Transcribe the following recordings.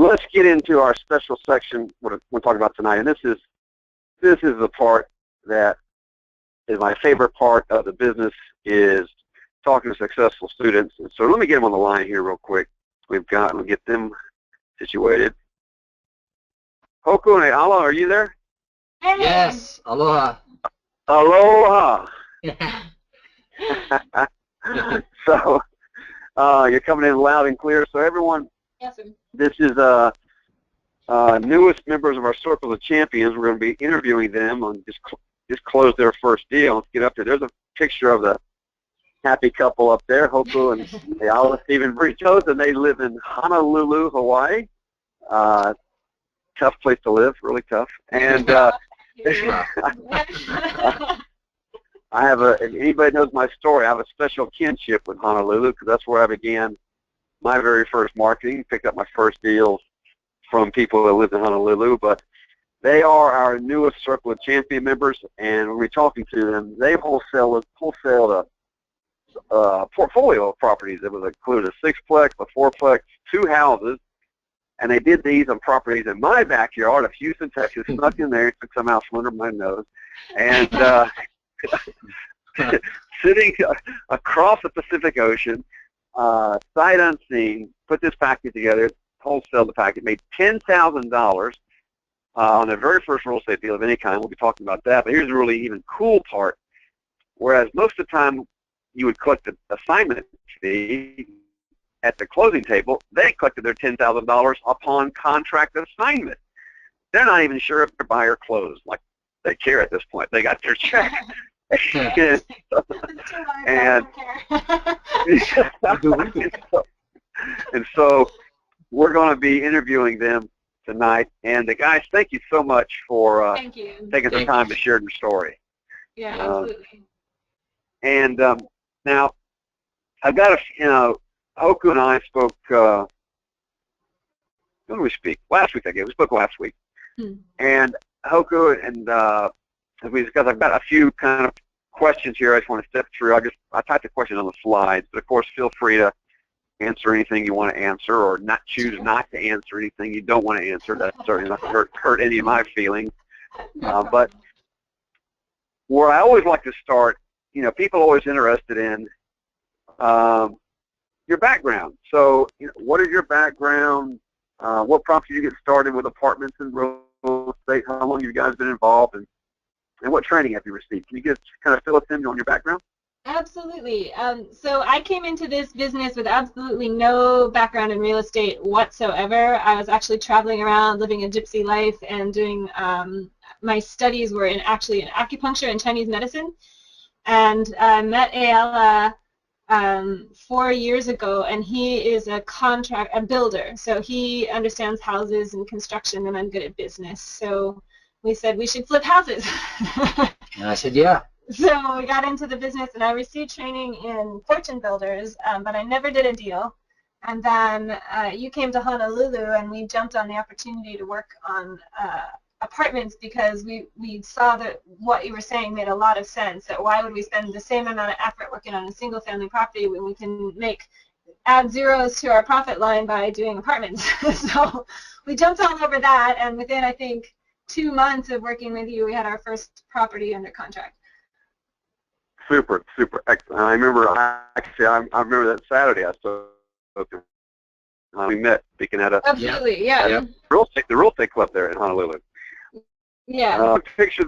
let's get into our special section, what we're talking about tonight. And this is the part that is my favorite part of the business, is talking to successful students. And so let me get them on the line here real quick. We'll get them situated. Hoku E'ala, are you there? Yes. Aloha. Aloha. So you're coming in loud and clear. So everyone, Yes, sir. this is newest members of our Circle of Champions. We're going to be interviewing them on just close their first deal. Let's get up there. There's a picture of the happy couple up there, Hoku and E'ala Stevens-Britos, and they live in Honolulu, Hawaii. Tough place to live, really tough. And I have if anybody knows my story, I have a special kinship with Honolulu because that's where I began my very first marketing, picked up my first deals from people that lived in Honolulu. But they are our newest Circle of Champion members, and when we're talking to them, they wholesaled a portfolio of properties that would include a 6-plex, a 4-plex, 2 houses, and they did these on properties in my backyard of Houston, Texas. Snuck in there, took some out from under my nose, and sitting across the Pacific Ocean, sight unseen, put this package together, wholesale the package, made $10,000 on their very first real estate deal of any kind. We'll be talking about that. But here's the really even cool part. Whereas most of the time you would collect the assignment fee at the closing table, they collected their $10,000 upon contract assignment. They're not even sure if their buyer closed. Like, they care at this point. They got their check. and so we're going to be interviewing them tonight. And the guys, thank you so much for taking the time to share your story. Yeah, absolutely. And now, I've got Hoku and I spoke, when did we speak? Last week, I guess. We spoke last week. And Hoku and as we discussed, I've got a few kind of questions here I just want to step through. I typed the question on the slides, but of course, feel free to answer anything you want to answer, or choose not to answer anything you don't want to answer. That's certainly not going to hurt any of my feelings. But where I always like to start, people are always interested in your background. So, what is your background? What prompted you to get started with apartments and real estate? How long have you guys been involved, and what training have you received? Can you just kind of fill us in on your background? Absolutely. So I came into this business with absolutely no background in real estate whatsoever. I was actually traveling around, living a gypsy life, and doing my studies were actually in acupuncture and Chinese medicine. And I met E'ala 4 years ago, and he is a builder. So he understands houses and construction, and I'm good at business. So we said we should flip houses. And I said, yeah. So we got into the business, and I received training in fortune builders, but I never did a deal. And then you came to Honolulu, and we jumped on the opportunity to work on apartments because we saw that what you were saying made a lot of sense. That why would we spend the same amount of effort working on a single-family property when we can add zeros to our profit line by doing apartments? So we jumped all over that, and within, I think, 2 months of working with you, we had our first property under contract. Super, super excellent. I remember I remember that Saturday I spoke. We met speaking at a absolutely, yeah. The real estate club there in Honolulu. Yeah. Pictures.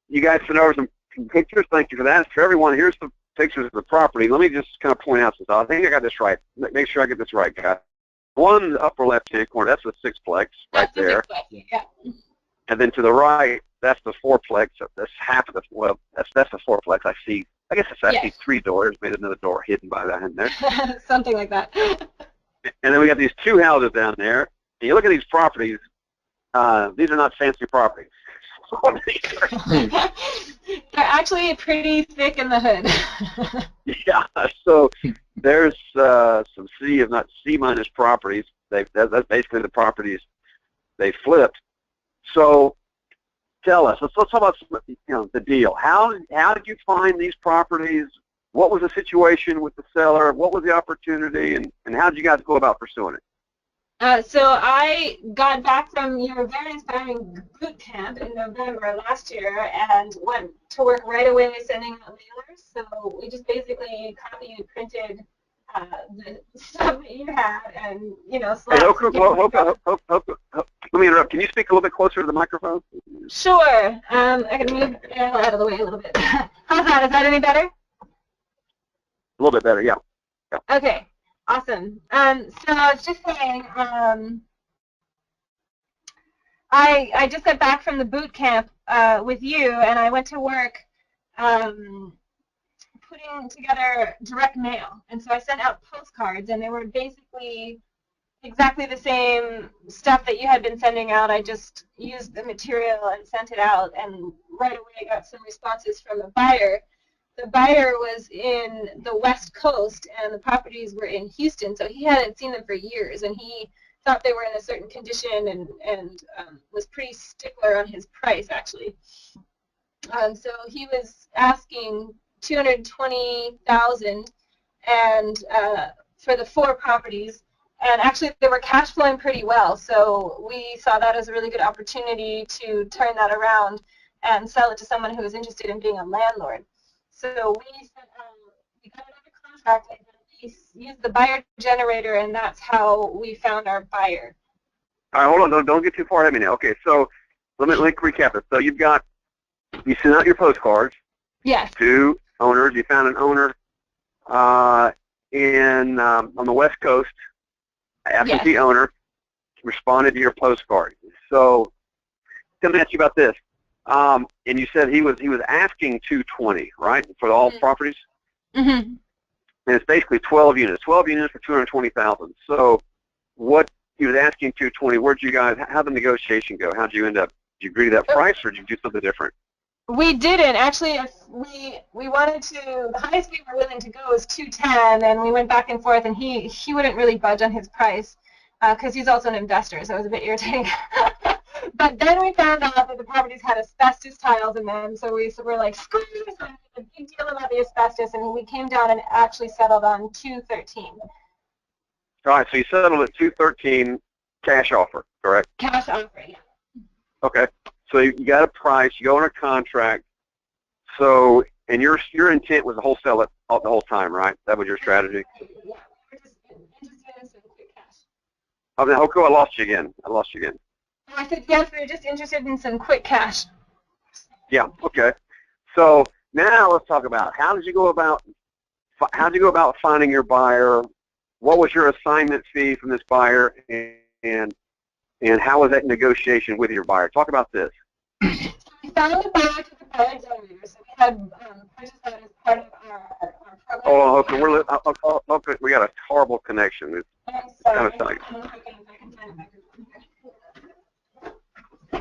You guys sent over some pictures. Thank you for that. For everyone, here's some pictures of the property. Let me just kind of point out this. I think I got this right. Make sure I get this right, guys. One in the upper left-hand corner, that's the 6-plex right there. Yeah. And then to the right, that's the 4-plex. That's half of the, well, that's the 4-plex. I see 3 doors. Maybe another door hidden by that in there. Something like that. And then we got these 2 houses down there. And you look at these properties. These are not fancy properties. They're actually pretty thick in the hood. Yeah. So there's some C, if not C-minus properties. That's basically the properties they flipped. So tell us. Let's talk about the deal. How did you find these properties? What was the situation with the seller? What was the opportunity? And how did you guys go about pursuing it? So I got back from your very inspiring boot camp in November last year and went to work right away sending out mailers. So we just basically copied and printed the stuff that you had and, you know, Hey, slapped let me interrupt. Can you speak a little bit closer to the microphone? Sure. I can move Elle out of the way a little bit. How's that? Is that any better? A little bit better, yeah. Okay. Awesome. So I was just saying, I just got back from the boot camp with you, and I went to work putting together direct mail. And so I sent out postcards, and they were basically exactly the same stuff that you had been sending out. I just used the material and sent it out, and right away got some responses from a buyer. The buyer was in the West Coast, and the properties were in Houston, so he hadn't seen them for years, and he thought they were in a certain condition and was pretty stickler on his price, actually. So he was asking $220,000 and for the 4 properties, and actually they were cash flowing pretty well, so we saw that as a really good opportunity to turn that around and sell it to someone who was interested in being a landlord. So we got another contract and we used the buyer generator, and that's how we found our buyer. All right, hold on. Don't get too far ahead of me now. Okay, so let me recap it. So you sent out your postcards. Yes. To owners. You found an owner on the West Coast, absentee Yes. owner, responded to your postcard. So let me ask you about this. And you said he was asking $220,000, right, for all properties? Mm-hmm. And it's basically 12 units. 12 units for $220,000. So what he was asking $220,000, how'd the negotiation go? How'd you end up? Did you agree to that price, or did you do something different? We didn't. Actually, we wanted to, the highest we were willing to go was $210,000, and we went back and forth, and he wouldn't really budge on his price because he's also an investor, so it was a bit irritating. But then we found out that the properties had asbestos tiles in them, so we were like, screw this, a big deal about the asbestos, and we came down and actually settled on $213,000. All right, so you settled at $213,000 cash offer, correct? Cash offer, yeah. Okay. So you got a price, you go on a contract. So, and your intent was to wholesale it the whole time, right? That was your strategy? Yeah, we were just interested in some quick cash. Oh, now, Hoku, I lost you again. I said, yes, we were just interested in some quick cash. Yeah, okay. So now let's talk about how did you go about finding your buyer? What was your assignment fee from this buyer, and how was that negotiation with your buyer? Talk about this. We found the buyer to the buyer generator, so we had purchased that as part of our program. Hold on, Hoku, we got a horrible connection. I'm sorry. Kind of silly. I can find a microphone here.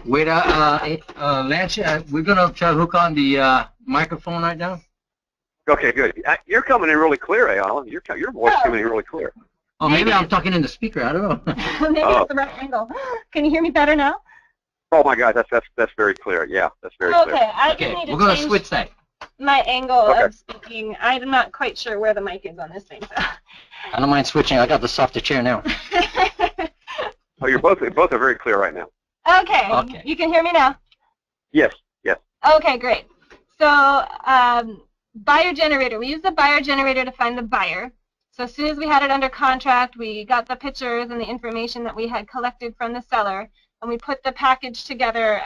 Wait, Lance, we're gonna try to hook on the microphone right now. Okay, good. You're coming in really clear, E'ala. Your voice is coming in really clear. Oh, maybe I'm talking in the speaker. I don't know. Maybe it's the right angle. Can you hear me better now? Oh my God, that's very clear. Yeah, that's very clear. Okay, I Okay, need to we're gonna change switch that. my angle of speaking. I'm not quite sure where the mic is on this thing. So. I don't mind switching. I got the softer chair now. Oh, you're both are very clear right now. Okay. You can hear me now? Yes. Okay, great. So buyer generator. We used the buyer generator to find the buyer. So as soon as we had it under contract, we got the pictures and the information that we had collected from the seller, and we put the package together,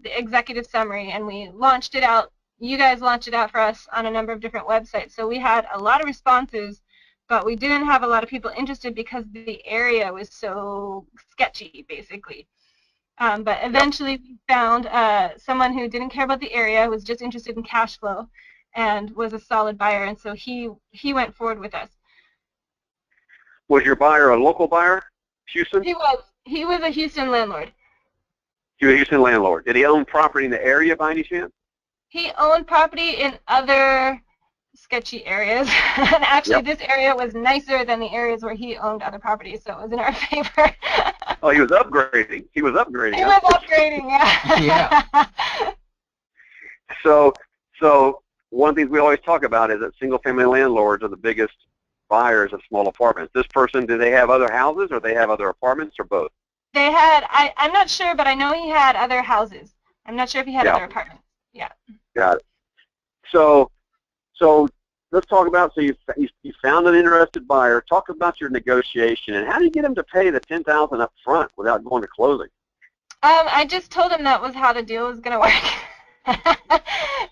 the executive summary, and we launched it out. You guys launched it out for us on a number of different websites. So we had a lot of responses, but we didn't have a lot of people interested because the area was so sketchy, basically. But eventually we found someone who didn't care about the area, was just interested in cash flow, and was a solid buyer, and so he went forward with us. Was your buyer a local buyer, Houston? He was a Houston landlord. He was a Houston landlord. Did he own property in the area by any chance? He owned property in other sketchy areas, and actually this area was nicer than the areas where he owned other properties, so it was in our favor. Oh, he was upgrading. He was upgrading. Yeah. So one of the things we always talk about is that single-family landlords are the biggest buyers of small apartments. This person, do they have other houses, or they have other apartments, or both? They had, I'm not sure, but I know he had other houses. I'm not sure if he had other apartments. Yeah. Got it. So let's talk about, so you found an interested buyer. Talk about your negotiation, and how do you get him to pay the $10,000 up front without going to closing? I just told him that was how the deal was going to work.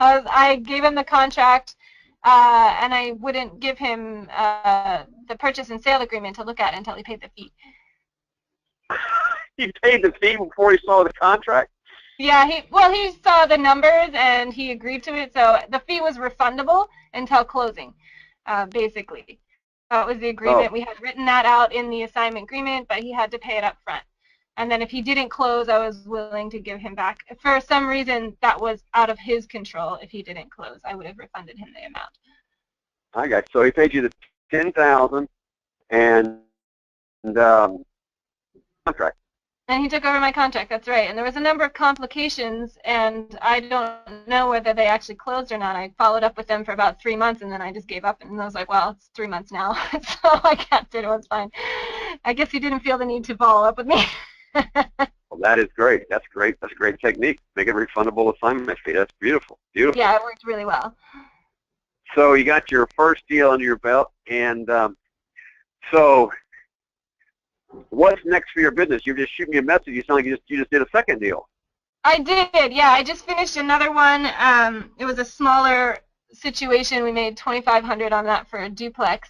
I gave him the contract, and I wouldn't give him the purchase and sale agreement to look at until he paid the fee. He paid the fee before he saw the contract? Yeah, he saw the numbers and he agreed to it, so the fee was refundable until closing, basically. That was the agreement. Oh. We had written that out in the assignment agreement, but he had to pay it up front. And then if he didn't close, I was willing to give him back. For some reason, that was out of his control. If he didn't close, I would have refunded him the amount. I got you. So he paid you the $10,000 and contract. And he took over my contract, that's right. And there was a number of complications, and I don't know whether they actually closed or not. I followed up with them for about 3 months, and then I just gave up. And I was like, well, it's 3 months now, so I kept it. It was fine. I guess he didn't feel the need to follow up with me. Well, that is great. That's great. That's a great technique. Make it refundable assignment fee. That's beautiful. Beautiful. Yeah, it worked really well. So you got your first deal under your belt, and so what's next for your business? You just shoot me a message. You sound like you just did a second deal. I did, yeah. I just finished another one. It was a smaller situation. We made $2,500 on that for a duplex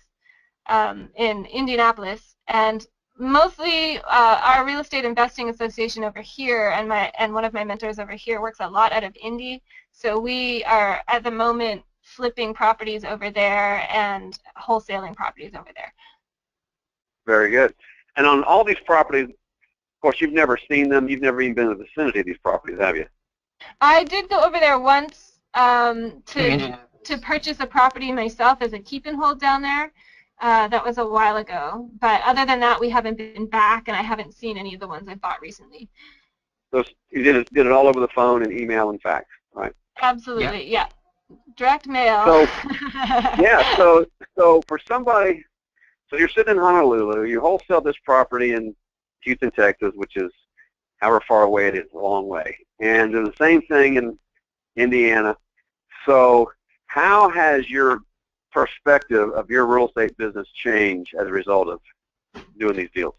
in Indianapolis, and mostly our real estate investing association over here and one of my mentors over here works a lot out of Indy. So we are at the moment flipping properties over there and wholesaling properties over there. Very good. And on all these properties, of course, you've never seen them. You've never even been in the vicinity of these properties, have you? I did go over there once to purchase a property myself as a keep and hold down there. That was a while ago. But other than that, we haven't been back, and I haven't seen any of the ones I bought recently. So you did it all over the phone and email and fax, right? Absolutely, yeah. Direct mail. So, yeah, so for somebody, so you're sitting in Honolulu, you wholesale this property in Houston, Texas, which is however far away it is, a long way. And do the same thing in Indiana. So how has your perspective of your real estate business changed as a result of doing these deals?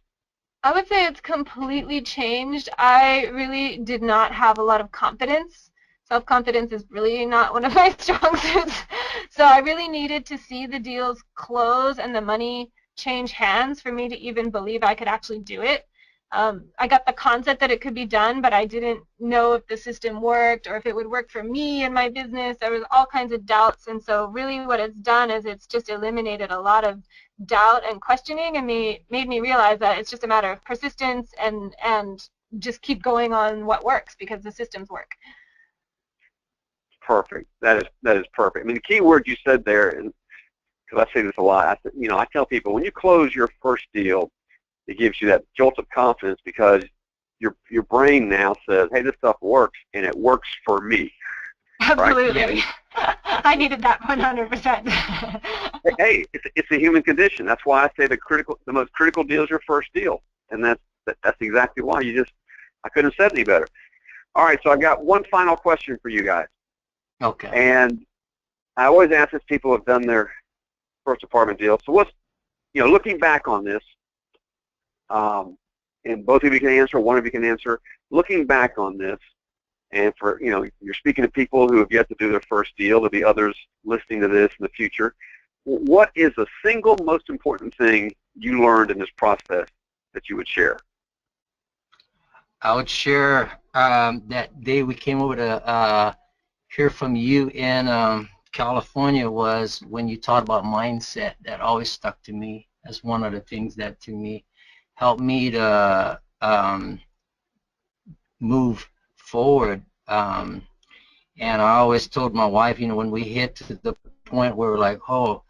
I would say it's completely changed. I really did not have a lot of confidence. Self-confidence is really not one of my strong suits. So I really needed to see the deals close and the money change hands for me to even believe I could actually do it. I got the concept that it could be done, but I didn't know if the system worked or if it would work for me and my business. There was all kinds of doubts, and so really what it's done is it's just eliminated a lot of doubt and questioning and made me realize that it's just a matter of persistence and just keep going on what works because the systems work. Perfect. That is perfect. I mean, the key word you said there, and because I say this a lot, I tell people when you close your first deal, it gives you that jolt of confidence because your brain now says, hey, this stuff works, and it works for me. Absolutely. Right? I needed that 100%. Hey, it's a human condition. That's why I say the most critical deal is your first deal, and that's exactly why. I couldn't have said any better. All right, so I got one final question for you guys. Okay. And I always ask if people have done their first apartment deal. So what's, looking back on this, and both of you can answer, one of you can answer, looking back on this, and for, you're speaking to people who have yet to do their first deal, there'll be others listening to this in the future. What is the single most important thing you learned in this process that you would share? I would share that day we came over to hear from you in California was when you taught about mindset. That always stuck to me as one of the things that to me helped me to move forward. And I always told my wife, when we hit to the point where we're like, oh,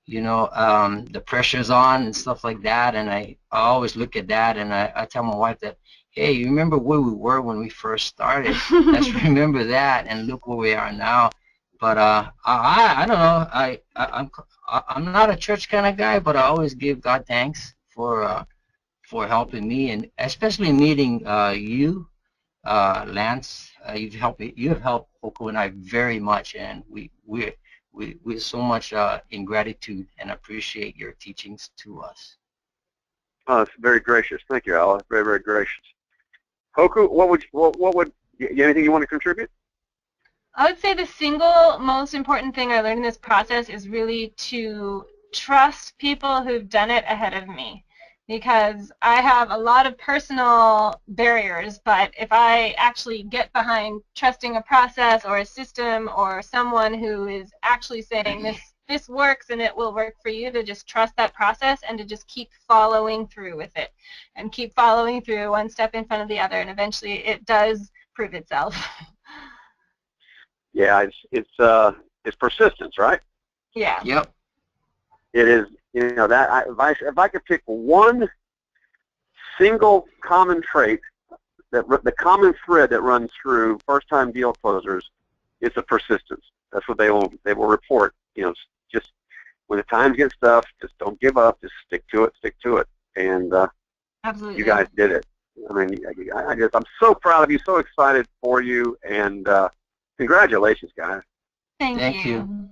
the pressure's on and stuff like that, and I always look at that and I tell my wife that, hey, you remember where we were when we first started? Let's remember that and look where we are now. But I don't know. I'm not a church kind of guy, but I always give God thanks for helping me, and especially meeting you, Lance. You've helped me. You have helped Hoku and I very much, and we're so much in gratitude and appreciate your teachings to us. Oh, it's very gracious. Thank you, E'ala. Very, very gracious. Hoku, what would anything you want to contribute? I would say the single most important thing I learned in this process is really to trust people who've done it ahead of me, because I have a lot of personal barriers, but if I actually get behind trusting a process or a system or someone who is actually saying this works and it will work for you, to just trust that process and to just keep following through with it and keep following through one step in front of the other, and eventually it does prove itself. Yeah, it's persistence, right? Yeah. Yep. It is. You know that if I could pick one single common trait, the common thread that runs through first-time deal closers, is the persistence. That's what they will report. You know, just when the times get tough, just don't give up. Just stick to it. And Absolutely. you guys did it. I mean, I'm so proud of you, so excited for you, and congratulations, guys. Thank you.